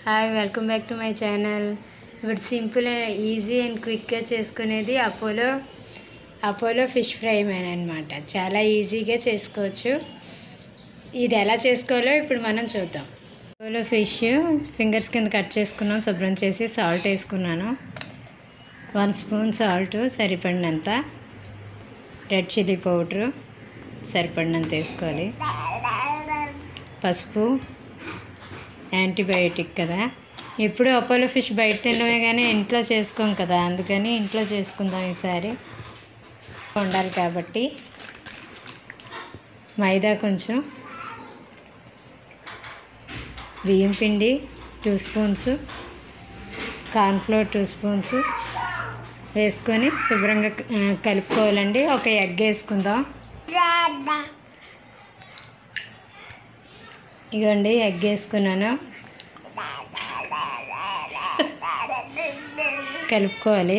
Hi welcome back to my channel. ఇప్పుడు simple easy and క్విక్గా చేసుకునేది అపోలో ఫిష్ ఫ్రై అనమాట. చాలా ఈజీగా చేసుకోవచ్చు. ఇది ఎలా చేసుకోవాలో ఇప్పుడు మనం చూద్దాం. అపోలో ఫిష్ ఫింగర్స్ కింద కట్ చేసుకున్నాం, శుభ్రం చేసి సాల్ట్ వేసుకున్నాను. 1 స్పూన్ సాల్ట్ సరిపడినంత, రెడ్ చిల్లీ పౌడరు సరిపడినంత వేసుకోవాలి, పసుపు, యాంటీబయాటిక్ కదా. ఎప్పుడు అపోలో ఫిష్ బయట తినడమే కానీ ఇంట్లో చేసుకోం కదా, అందుకని ఇంట్లో చేసుకుందాం ఈసారి, వండాలి కాబట్టి. మైదా కొంచెం, బియ్యం పిండి 2 స్పూన్స్, కార్న్ఫ్లోర్ 2 స్పూన్స్ వేసుకొని శుభ్రంగా కలుపుకోవాలండి. ఒక ఎగ్ వేసుకుందాం. ఇగోండి ఎగ్ వేసుకున్నాను, కలుపుకోవాలి.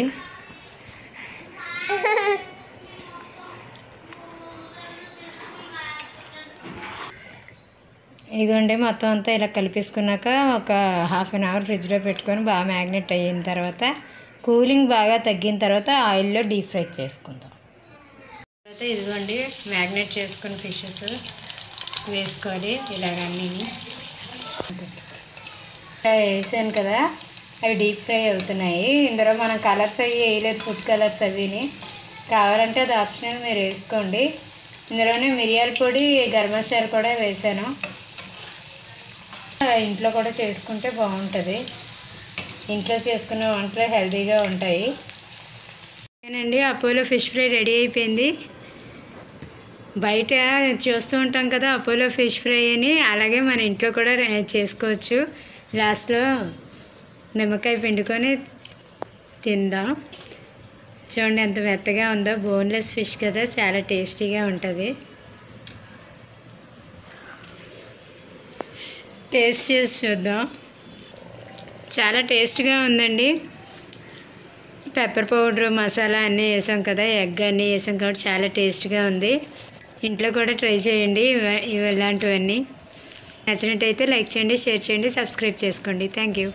ఇదిగోండి మొత్తం అంతా ఇలా కలిపేసుకున్నాక ఒక హాఫ్ అన్ అవర్ ఫ్రిడ్జ్లో పెట్టుకొని బాగా మ్యాగ్నెట్ అయిన తర్వాత, కూలింగ్ బాగా తగ్గిన తర్వాత ఆయిల్లో డీప్ ఫ్రై చేసుకుందాం. తర్వాత ఇదిగోండి మ్యాగ్నెట్ చేసుకుని ఫిషెస్ వేసుకోవాలి. ఇలాగన్నీ వేసాను కదా, అవి డీప్ ఫ్రై అవుతున్నాయి. ఇందులో మనం కలర్స్ అవి వేయలేదు, ఫుడ్ కలర్స్ అవిని. కావాలంటే అది ఆప్షనల్, మీరు వేసుకోండి. ఇందులోనే మిరియాల పొడి, గరం మసాలా కూడా వేసాను. ఇంట్లో కూడా చేసుకుంటే బాగుంటుంది. ఇంట్లో చేసుకున్న వంటలు హెల్తీగా ఉంటాయి. ఓకేనండి, అపోలో ఫిష్ ఫ్రై రెడీ అయిపోయింది. బయట చూస్తూ ఉంటాం కదా అపోలో ఫిష్ ఫ్రై అని, అలాగే మన ఇంట్లో కూడా చేసుకోవచ్చు. లాస్ట్లో నిమ్మకాయ పిండుకొని తిందాం. చూడండి ఎంత మెత్తగా ఉందో, బోన్లెస్ ఫిష్ కదా, చాలా టేస్టీగా ఉంటుంది. టేస్ట్ చేసి చూద్దాం. చాలా టేస్ట్గా ఉందండి. పెప్పర్ పౌడర్, మసాలా అన్నీ వేసాం కదా, ఎగ్ అన్నీ వేసాం కాబట్టి చాలా టేస్ట్గా ఉంది. ఇంట్లో కూడా ట్రై చేయండి ఇలాంటివన్నీ. నచ్చినట్టయితే లైక్ చేయండి, షేర్ చేయండి, సబ్స్క్రైబ్ చేసుకోండి. Thank you.